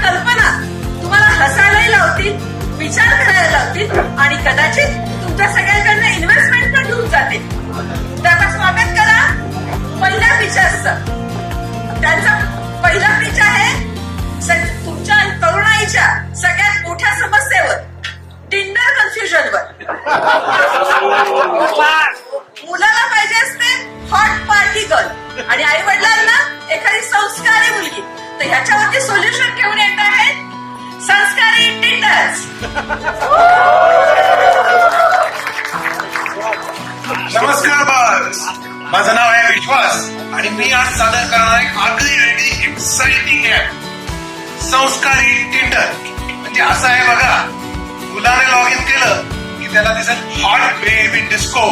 कल्पना तुम्हाला हसायलाही लावतील, विचार करायला लावतील आणि कदाचित तुमच्या सगळ्यांकडनं इन्व्हेस्टमेंट पण घेऊन जातील. त्याचं स्वागत करा पहिल्या फीचर्सचं. त्यांचा पहिला फीचर आहे तुमच्या तरुणाईच्या सगळ्यात मोठ्या समस्येवर, टिंडर कन्फ्युजनवर. मुलाला पाहिजे असते हॉट पार्टी गर्ल आणि आई वडिलांना एखादी संस्कारी मुलगी. तर ह्याच्यावरती सोल्युशन घेऊन येत आहेत संस्कारी टिंडर्स. नमस्कार बस, माझं नाव आहे विश्वास आणि मी आज सादर करणार एक आगळी वेगळी एक्साइटिंग ऍप, संस्कारी टिंडर. म्हणजे असं आहे बघा, मुलाने लॉग इन केलं की त्याला दिसेल hot babe in disco,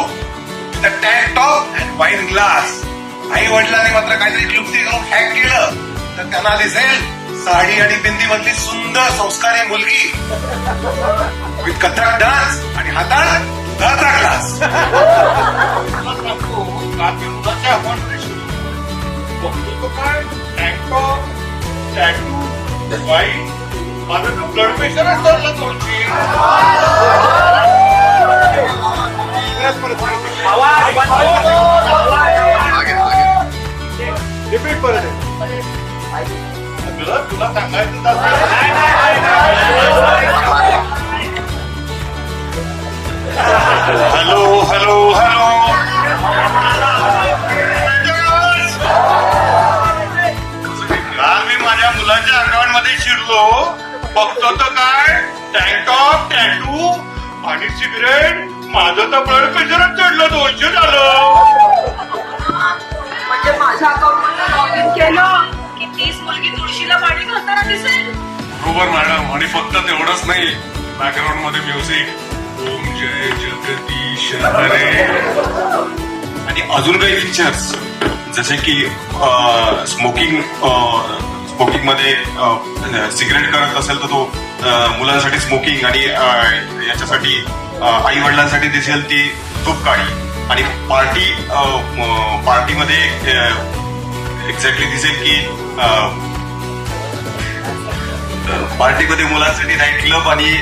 the tank top and wine glass. आई वडिलांनी मात्र काहीतरी क्लुप्ती करून हॅक केलं तर त्यांना दिसेल साडी आणि बिंदी मधली सुंदर संस्कारी मुलगी विथ कथक डान्स आणि हातात दुधाचा ग्लास. मुलाच्या अकाउंटमध्ये बघतो काय टँकटॉप, टॅटू, वाईन, माझं तर ब्लड प्रेशर असतं तुमची. रिपीट परत तुला सांगायचं. हॅलो हॅलो हॅलो, काल मी माझ्या मुलाच्या अकाउंट मध्ये शिरलो, बघतो तर काय टँकटॉप, टॅटू आणि सिगरेट. माझं तर ब्लड प्रेशरच चढलं, 200 झालं. म्हणजे माझ्या अकाउंट मध्ये लॉग इन केलं की 30 मुलगी तुळशीला पाणी घालताना दिसेल. बरोबर मॅडम, आणि फक्त तेवढंच नाही, बॅकग्राऊंड मध्ये म्युझिक ओम जय जगदीश हरे आणि अजून काही फीचर्स जसे की स्मोकिंग मध्ये सिगरेट करत असेल तर तो मुलांसाठी स्मोकिंग आणि याच्यासाठी आई वडिलांसाठी दिसेल ती तूप काळी आणि पार्टीमध्ये एक्झॅक्टली दिसेल की पार्टीमध्ये मुलांसाठी नाईट क्लब आणि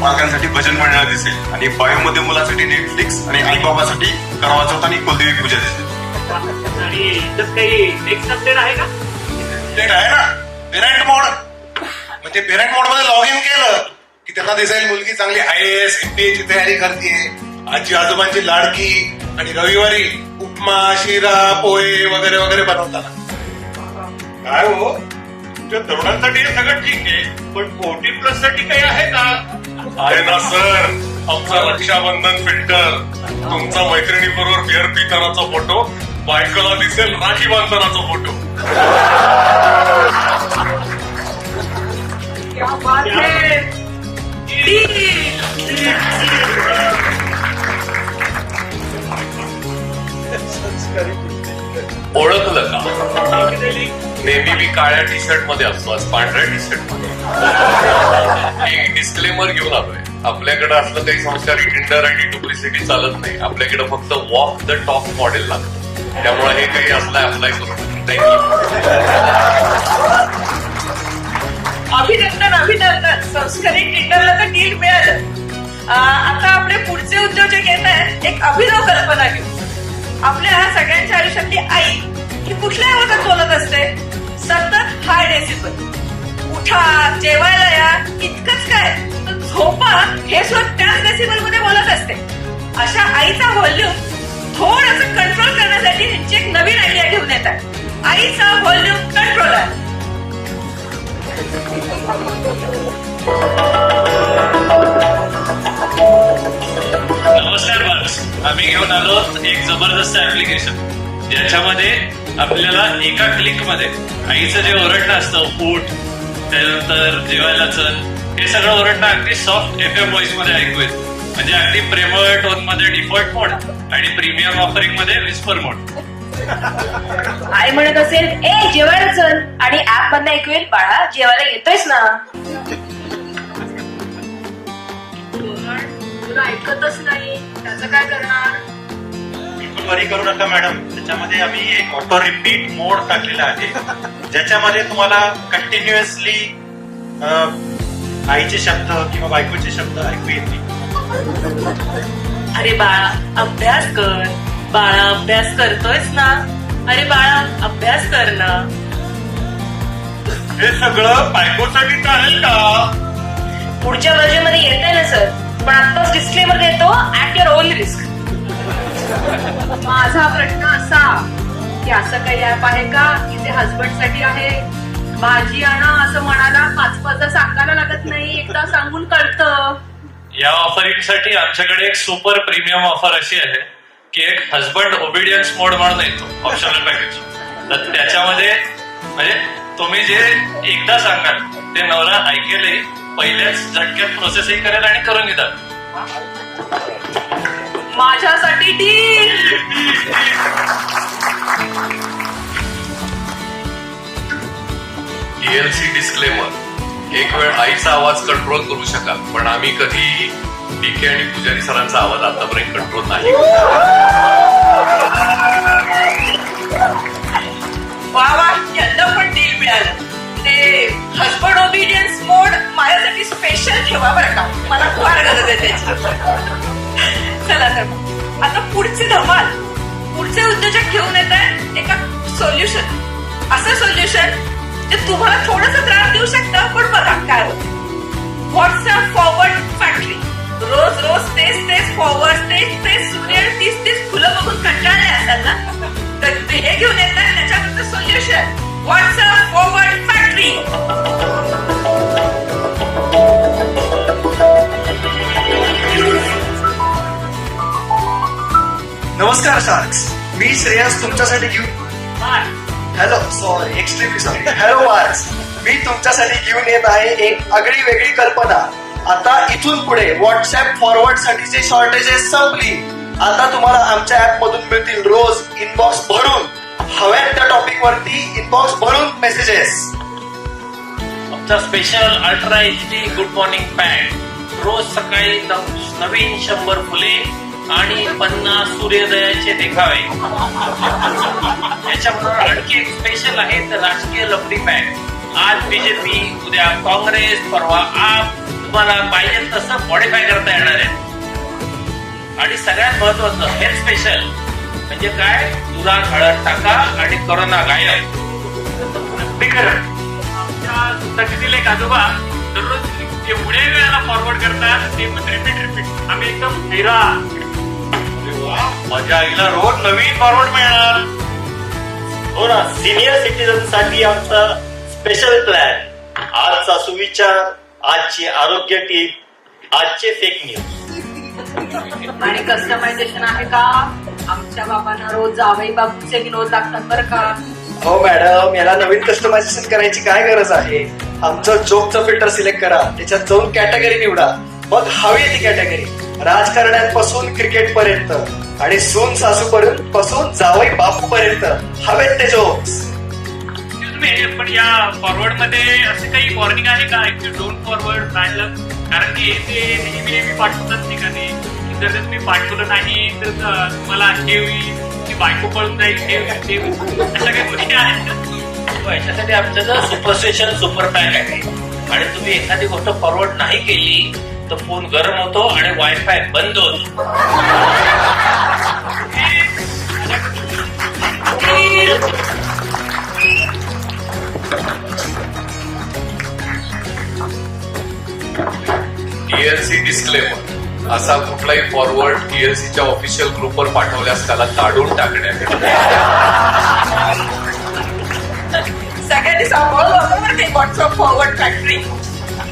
पालकांसाठी भजन मंडळ दिसेल आणि बायोमध्ये मुलांसाठी नेटफ्लिक्स आणि आई बाबासाठी करवा चौथ आणि कुलदेवी पूजा दिसेल. आणि काही नेक्स्ट अपडेट आहे का? अपडेट आहे ना, पेरेंट मोड. म्हणजे पेरेंट मोड मध्ये लॉग इन केलं की त्यांना दिसेल मुलगी चांगली IAS MBA ची तयारी करते, आजी आजोबांची लाडकी आणि रविवारी उपमा, शिरा, पोहे वगैरे वगैरे बनवताना. काय हो, तुमच्या तरुणांसाठी हे सगळं ठीक आहे, पण 40+ साठी काही आहे का? आहे ना सर, आमचा रक्षाबंधन फिल्टर. तुमचा मैत्रिणीबरोबर बिअर पितानाचा फोटो बायकोला दिसेल राखी बांधतानाचा फोटो. ओळखलं का? नेहमी मी काळ्या टी शर्ट मध्ये असतो, आज पांढऱ्या टी शर्ट मध्ये. एक डिस्क्लेमर घेऊन आलोय, आपल्याकडे असलं काही संस्कारी टिंडर आणि डुप्लिसिटी चालत नाही. आपल्याकडे फक्त वॉक द टॉप मॉडेल लागतं, त्यामुळे हे काही असलं अप्लाय करू. अभिनंदन अभिनंदन, संस्कारी टिंडरला तर डील मिळालं. आता आपले पुढचे उद्योजक येत आहेत एक अभिनव कल्पना घेऊन. आपल्या सगळ्यांच्या आयुष्यातली आई ही कुठल्या आवाजात बोलत असते? सतत हाय डेसिबल. उठा, जेवायला या, इतकंच काय तर झोपा हे सुद्धा त्याच डेसिबल मध्ये बोलत असते. अशा आईचा व्हॉल्यूम थोडंसं कंट्रोल करण्यासाठी त्यांची एक नवीन आयडिया घेऊन येतात, आईचा व्हॉल्यूम कंट्रोलर. नमस्कार बस, आम्ही घेऊन आलो एक जबरदस्त ऍप्लिकेशन ज्याच्यामध्ये आपल्याला एका क्लिक मध्ये आईचं जे ओरडणं असतं, उठ, त्यानंतर जेवायला चल, हे सगळं ओरडणं अगदी सॉफ्ट FM व्हॉइस मध्ये ऐकू येतं. म्हणजे अगदी प्रेमळ टोन मध्ये डिफॉल्ट मोड आणि प्रीमियम ऑफरिंग मध्ये विस्पर मोड. आई म्हणत असेल ए जेवायला चल आणि ऍप मधनं ऐकू येईल बाळा जेवायला येतोयस ना. तुला ऐकतच नाही, त्याचं काय करणार? बिलकुल वरी करू नका मॅडम, त्याच्यामध्ये आम्ही एक ऑटो रिपीट मोड टाकलेला आहे ज्याच्यामध्ये तुम्हाला कंटिन्युअसली आईचे शब्द किंवा बायकोचे शब्द ऐकू येत नाही. अरे बाळा अभ्यास कर, बाळा अभ्यास करतोयस ना, अरे बाळा अभ्यास कर ना. हे सगळं बायकोसाठी चालेल का? पुढच्या वर्जन मध्ये येते ना सर, पण आत्ताच डिस्क्लेमर देतो, ऍट युअर ओन रिस्क. माझा प्रश्न असा की असं काही ऍप आहे का की ते हजबंड साठी आहे? भाजी आणा असं म्हणाला 5-5दा सांगायला लागत नाही, एकदा सांगून कळतं. या ऑफरिंगसाठी आमच्याकडे एक सुपर प्रीमियम ऑफर अशी आहे की एक हजबंड ओबिडियन्स मोड म्हणून येतो ऑप्शनल पॅकेज. तर त्याच्यामध्ये म्हणजे तुम्ही जे एकदा सांगाल ते नवरा ऐकेलही, पहिल्याच झटक्यात प्रोसेसही करेल आणि करून घेतात. माझ्यासाठी डील. TLC disclaimer. एक वेळ आईचा आवाज कंट्रोल करू शकाल, पण आम्ही कधी डीके आणि पुजारी सरांचा आवाज आतापर्यंत कंट्रोल नाही. वा वा, यांना पण डील मिळालं. ते हजबंड ओबिडियन्स मोड माझ्यासाठी स्पेशल ठेवा बरं का, मला फार गरज आहे त्याची. चला तर मग आता पुढचे धमाल. पुढचे उद्योजक घेऊन येत आहे एका सोल्युशन, असं सोल्युशन जे तुम्हाला थोडंसं त्रास देऊ शकतं, पण बघा काय होतं. WhatsApp forward factory. रोज रोज तेच फॉरवर्ड, तेच सूर्य, तीच फुलं बघून कंटाळले असाल ना, तर ते हे घेऊन येतात त्याच्यावरचं सोल्युशन, व्हॉट्सअप फॉरवर्ड फॅक्टरी. नमस्कार शार्क्स, मी श्रेयस तुमच्यासाठी घेऊन hello sorry extremely sorry hello marks, मी तुमच्यासाठी घेऊन येत आहे एक आगळी वेगळी कल्पना. आता इथून पुढे व्हॉट्सअप फॉरवर्ड साठीची शॉर्टेजेस संपली. आता तुम्हाला आमच्या ऍप मधून मिळतील रोज इनबॉक्स भरून, हव्या त्या टॉपिक वरती इनबॉक्स भरून मेसेजेस. आमचा special ultra HD good morning pack. रोज सकाळी नवीन 100 फुले आणि 50 सूर्योदयाचे देखावे. याच्याबरोबर आणखी एक स्पेशल आहे तर राजकीय लफडी पॅक. आज BJP, उद्या काँग्रेस, परवा आप. तुम्हाला पाहिजे तसं मॉडिफाय करता येणार आहे. आणि सगळ्यात महत्वाचं हेल्थ स्पेशल म्हणजे काय, दुधात हळद टाका आणि कोरोना गायब. तकदील एक आजोबा दररोज एवढ्या वेळेला फॉरवर्ड करतात, ते पण रिपीट. आम्ही एकदम हिरा. माझ्या आईला रोज नवीन फॉरवर्ड मिळणार. हो ना, सिनियर सिटीजन साठी आमचा स्पेशल प्लॅन. आजचा सुविचार, आजची आरोग्य टीप, आजचे फेक न्यूज. आणि कस्टमायझेशन आहे का? आमच्या बाबांना रोज जावई बाबूचे विनोद लागतात बरं का. हो मॅडम, याला नवीन कस्टमायझेशन करायची काय गरज आहे? आमचं जोकचं फिल्टर सिलेक्ट करा, त्याच्यात जाऊन कॅटेगरी निवडा, मग हवी ती कॅटेगरी. राजकारण्यांपासून क्रिकेट पर्यंत आणि सून सासू पासून जावई बापू पर्यंत हवेत ते जोक्स. पण या फॉरवर्ड मध्ये असं काही वॉर्निंग आहे का की डोंट फॉरवर्ड बॅड लक? कारण की ते नेहमी पाठवतात ठिकाणी, जर तुम्ही पाठवलं नाही तर तुम्हाला हे होईल, ती बायको पळून जाईल, हे होईल, अशा काही गोष्टी आहेत का? याच्यासाठी आमच्याकडे सुपर स्टेशन सुपर पॅक आहे. आणि तुम्ही एखादी गोष्ट फॉरवर्ड नाही केली तर फोन गरम होतो आणि वायफाय बंद होतो. TLC disclaimer. असा कुठलाही फॉरवर्ड TLCच्या ऑफिशियल ग्रुपवर पाठवल्यास त्याला काढून टाकण्यात येईल. सगळ्यांनी सांभाळून बरोबर ते व्हॉट्सअप फॉरवर्ड फॅक्टरी.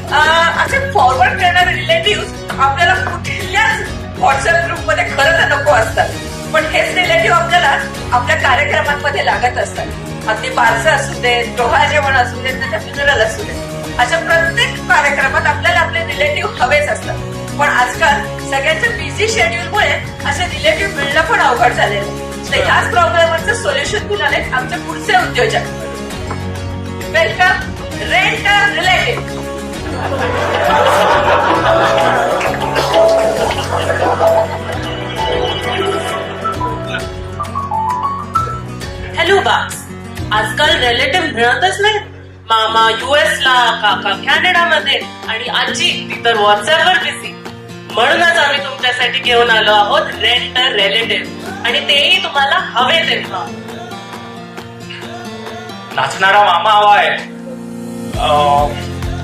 असे फॉरवर्ड करणारे रिलेटिव्ह आपल्याला कुठल्याच व्हॉट्सअप ग्रुपमध्ये खरं तर नको असतात, पण हेच रिलेटिव्ह आपल्याला आपल्या कार्यक्रमांमध्ये लागत असतात. अगदी बारसं असू दे, डोहाळ जेवण असू दे, त्याच्या फ्युनरल असू दे, अशा प्रत्येक कार्यक्रमात आपल्याला आपले रिलेटिव्ह हवेच असतात. पण आजकाल सगळ्यांच्या बिझी शेड्यूलमुळे असे रिलेटिव्ह मिळणं पण अवघड झालेलं आहे. तर ह्याच प्रॉब्लेमचं सोल्युशन घेऊन आले आमचे पुढचे उद्योजक. Welcome rent relative. Hello box, आजकाल रिलेटिव्ह मिळतच नाही. मामा US ला, काका कॅनडामध्ये आणि आजी ती तर व्हॉट्सअपवर बिझी. म्हणूनच आम्ही तुमच्यासाठी घेऊन आलो आहोत रेंटर रिलेटिव्ह, आणि तेही तुम्हाला हवे तेव्हा. नाचणारा मामा हवा आहे,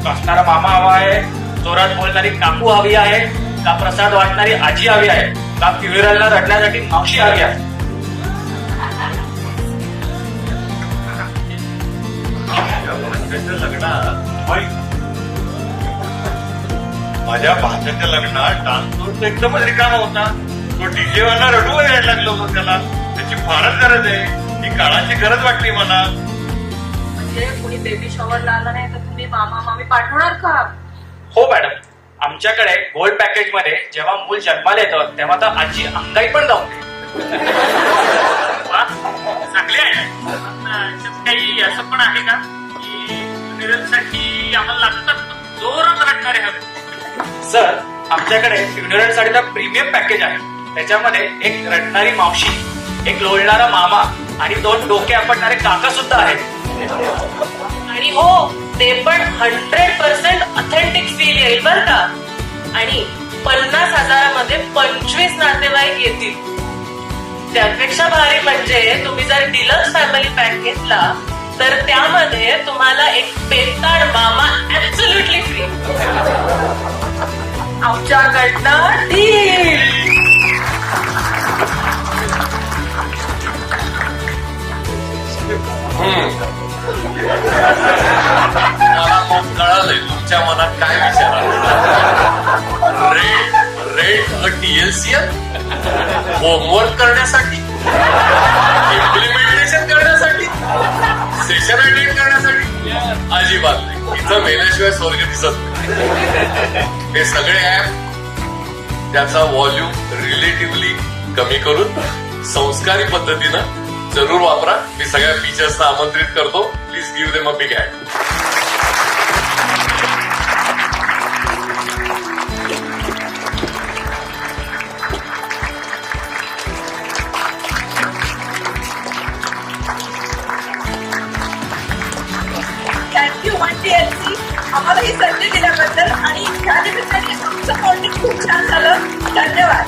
नाचणारा मामा हवा आहे, जोरात बोलणारी काकू हवी आहे, का प्रसाद वाटणारी आजी हवी आहे, का फ्युनरलला रडण्यासाठी मावशी हवी आहे. माझ्या भाच्याच्या लग्नात डान्स एकदमच रिकामा होता. तो डीजे वाला रडू यायला लागलो होतो त्याला. त्याची फारच गरज आहे, ही काळाची गरज वाटली मला. म्हणजे कुणी बेबी शॉवरला आला नाही तर तुम्ही मामा मामी पाठवणार का? हो मॅडम, आमच्याकडे गोल्ड पॅकेज मध्ये जेव्हा मूल जन्माला येतं तेव्हा तर आजी अंगाई पण जाऊन दे. चांगली आहे. काही असं पण आहे का की साठी आम्हाला लागतात जोरात रडणारे हवे? सर, आमच्याकडे फ्युनरल साठीचा प्रीमियम पॅकेज आहे. त्याच्यामध्ये एक रडणारी मावशी, एक लोळणारा मामा आणि 2 डोके आपटणारे काका सुद्धा आहेत. आणि हो, ते पण 100% ऑथेंटिक फील येईल बर का. आणि 50,000मध्ये 25 नातेवाईक येतील. त्यापेक्षा भारी म्हणजे तुम्ही जर डिलक्स फॅमिली पॅक घेतला तर त्यामध्ये तुम्हाला एक पेताड मामा ऍब्सोल्युटली फ्री. आमच्याकडनं डील. मला मग कळालंय तुमच्या मनात काय विचार आहे. रेट TLCL होमवर्क करण्यासाठी, इम्प्लिमेंटेशन करण्यासाठी, सेशन अटेंड करण्यासाठी? अजिबात नाही. इथं मेल्याशिवाय स्वर्ग दिसत नाही. हे सगळे ऍप त्याचा व्हॉल्यूम रिलेटिव्हली कमी करून संस्कारी पद्धतीनं जरूर वापरा. मी सगळ्या फीचर्सना आमंत्रित करतो. Please give them a big hand. Thank you TLC आम्हाला ही संधी दिल्याबद्दल, आणि ह्या निमित्ताने आमचं कॉन्टेंट खूप छान झालं. धन्यवाद.